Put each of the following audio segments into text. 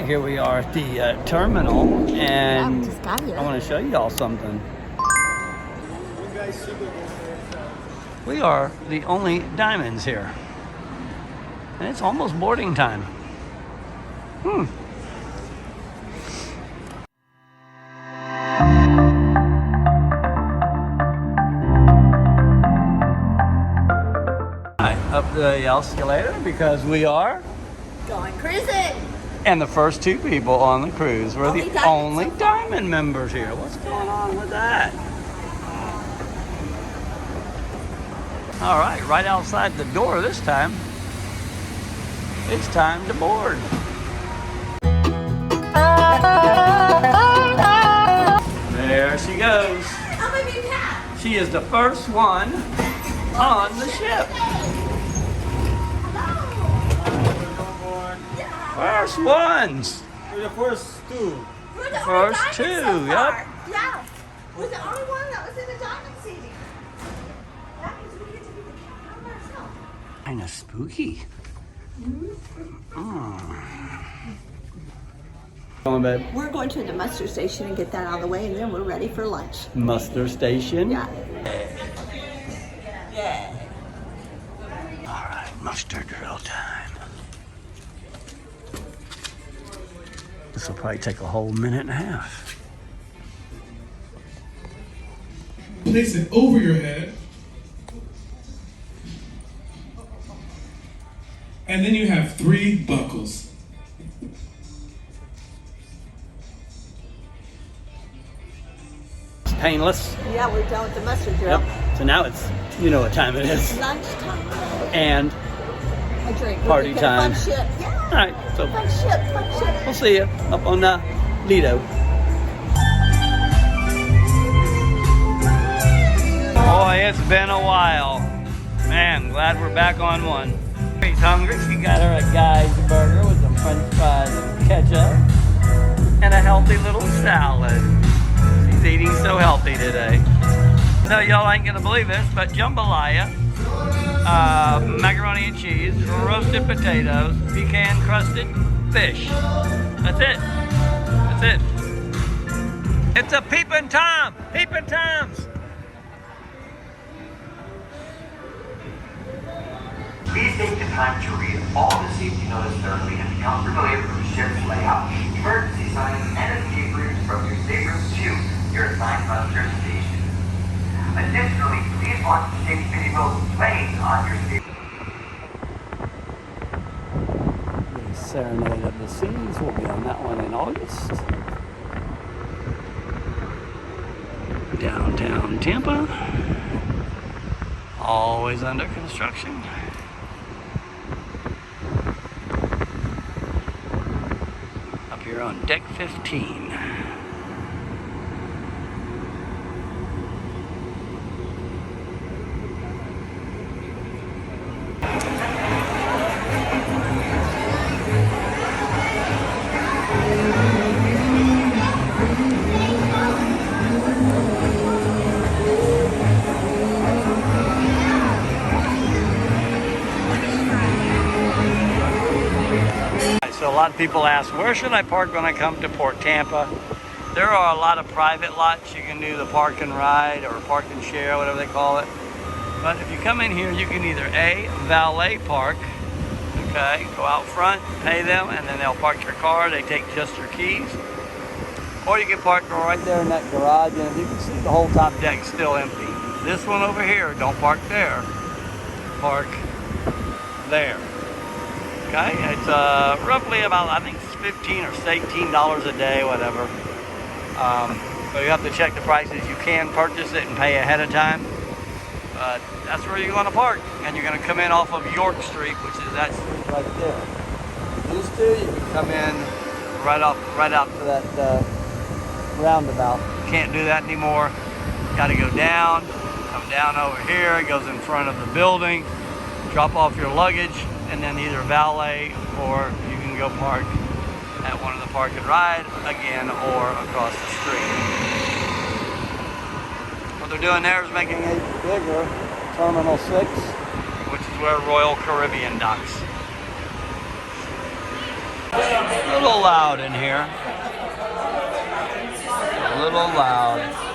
right, here we are at the terminal, and we just got here. I want to show you all something. We are the only diamonds here, and it's almost boarding time. Up the escalator because we are Going cruising. and the first two people on the cruise. We're Only the diamond only so far. diamond members here. What's going on with that? All right outside the door this time. It's time to board. There she goes. I'm gonna be Pat. She is the first one on the ship. First ones. We're the first two. We're the First only two, diamond so yep. far. Yeah. We're the only one that was in the diamond seating. That means we get to be the captain ourselves. Kind of spooky. Come on, babe. We're going to the muster station and get that out of the way, and then we're ready for lunch. Muster station. Yeah. All right, muster drill time. This will probably take a whole minute and a half. Place it over your head. And then you have 3 buckles. It's painless. Yeah, we're done with the muster drill. Yep. So now it's, you know what time it is. Lunchtime. And, A drink. We're Party gonna time. Fun ship. Yeah. all right, so Fun ship. we'll see you up on Lido. Boy, it's been a while. Man, glad we're back on one. She's hungry. She got her a Guy's burger with some french fries and ketchup and a healthy little salad. She's eating so healthy today. No, y'all ain't gonna believe this, but jambalaya, macaroni and cheese, roasted potatoes, pecan crusted fish. That's it. That's it. It's a peeping Tom. Peeping Toms. Please take the time to read all the safety notice thoroughly and become familiar with the ship's layout, emergency signs, and escape routes from your staterooms to your assigned muster station. Additionally, please watch the safety videos playing on your station. The Serenade of the Seas will be on that one in August. Downtown Tampa, always under construction. Up here on deck 15. So a lot of people ask, where should I park when I come to Port Tampa? There are a lot of private lots. You can do the park and ride or park and share, whatever they call it. But if you come in here, you can either A, valet park, okay, go out front, pay them, and then they'll park your car. They take just your keys. Or you can park right there in that garage, and as you can see, the whole top deck's still empty. This one over here, don't park there. Park there. Okay, it's roughly about, I think it's $15 or $18 a day, whatever. So you have to check the prices. You can purchase it and pay ahead of time. But that's where you're going to park. And you're going to come in off of York Street, which is that street right there. These two, you can come in right out to that roundabout. You can't do that anymore. Got to go down, come down over here. It goes in front of the building. Drop off your luggage, and then either valet or you can go park at one of the park and ride again or across the street. What they're doing there is making a bigger Terminal 6, which is where Royal Caribbean docks. A little loud in here. A little loud.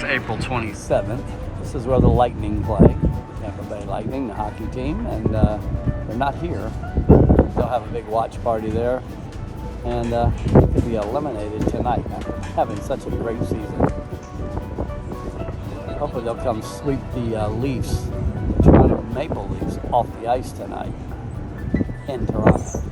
April 27th. This is where the Lightning play. Tampa Bay Lightning, the hockey team, and they're not here. They'll have a big watch party there, and they could be eliminated tonight after having such a great season. Hopefully they'll come sweep the Leafs, the Toronto Maple Leafs, off the ice tonight in Toronto.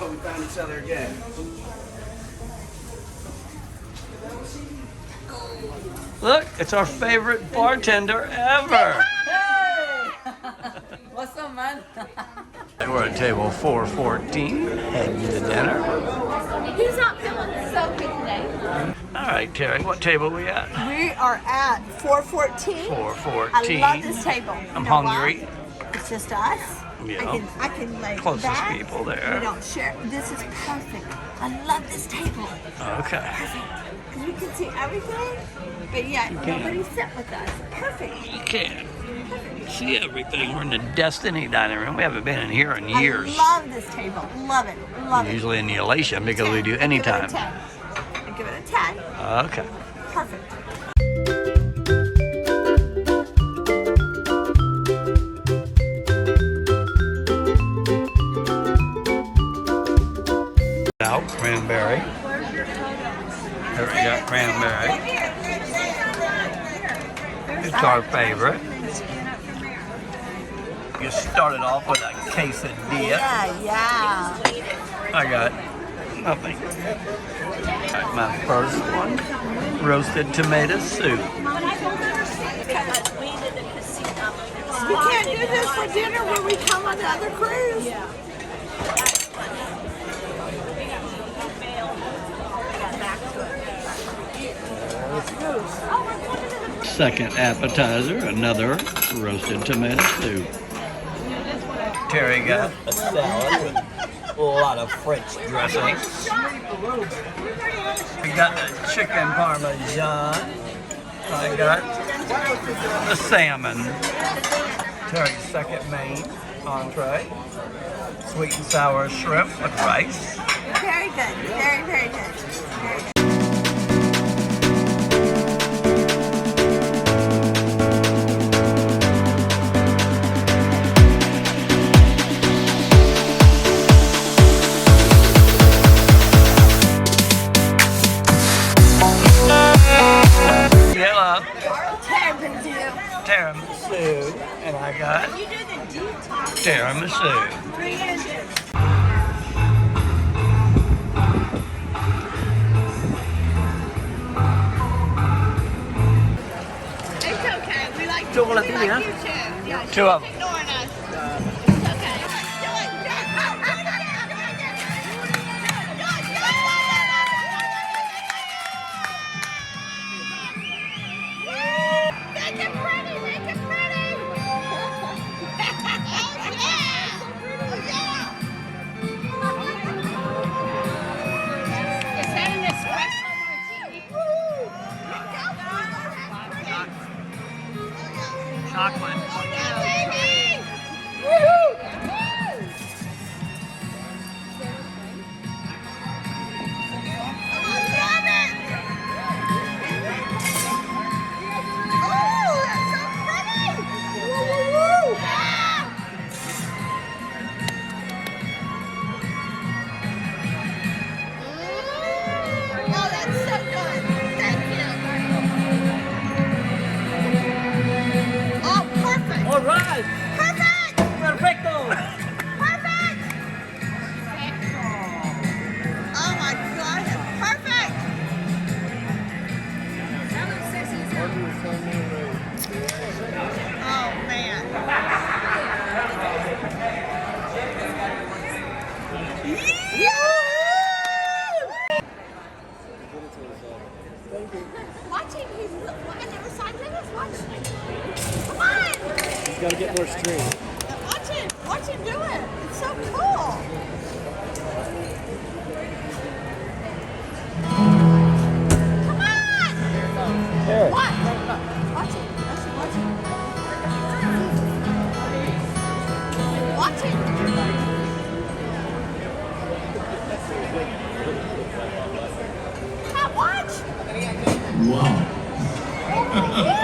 But we found each other again. Look, it's our favorite bartender ever. What's up, man? We're at table 414, heading to dinner. He's not feeling so good today. All right, Terry, what table we at? We are at 414. 414. I love this table. I'm You know hungry. why? It's just us. Yeah. I can lay Closest back. people there. We don't share. This is perfect. I love this table. Okay. Because we can see everything, but yet nobody sit with us. Perfect. You can see everything. We're in the Destiny dining room. We haven't been in here in years. I love this table. Love it. Love it. Usually in the Elation because we do anytime. I give it a 10. Okay. Perfect. Out cranberry. Here we got cranberry. It's our favorite. You started off with a quesadilla. Yeah. I got nothing. All right, my first one, roasted tomato soup. We can't do this for dinner when we come on the other cruise. Second appetizer, another roasted tomato soup. Terry got a salad with a lot of French dressing. We got the chicken parmesan. I got the salmon. Terry's second main entree. Sweet and sour shrimp with rice. Very good. Very, very good. Very good. Yellow Tiramisu. tiramisu, and I got You do the detox. tiramisu. 3 inches. It's okay. We like you too. Yeah, Two of them. she's ignoring us. It's okay. Do it. Make it pretty. Make it pretty. Oh, yeah. Oh, yeah. Is that an espresso martini? Woo! Chocolate. Oh, yeah, baby! Woo-hoo! I love it! Oh, that's so pretty! Woo-hoo-hoo! Ah! Oh, that's so good! Thank you! Oh, perfect! All right. Perfect! Perfecto. Perfect! Oh my God, it's perfect! Oh man. Watch him, he's looking the other side of us. Watch. Come on! He's got to get more stream. Watch him do it. It's so cool. Come on! Terry. Watch. Watch it. Watch it. Watch it. Come on, watch. Wow. Woo!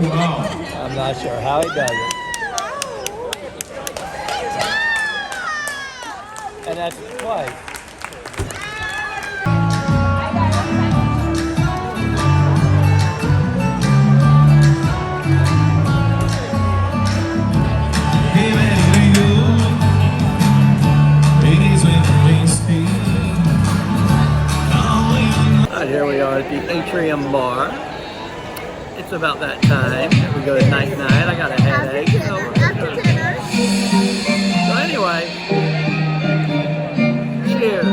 Wow. I'm not sure how he does it. And that's twice. Hey man, where you going? Atrium Bar. It's about that time that we go to night. I got a headache. So, After dinner. so anyway, cheers.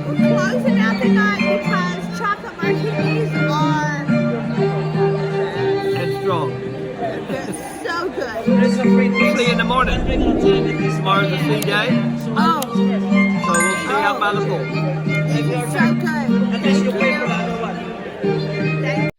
We're closing out the night because chocolate martinis are It's strong. so good. See you in the morning. Tomorrow's a sea day, Oh, so we'll stay out by the pool. so good. Thank you.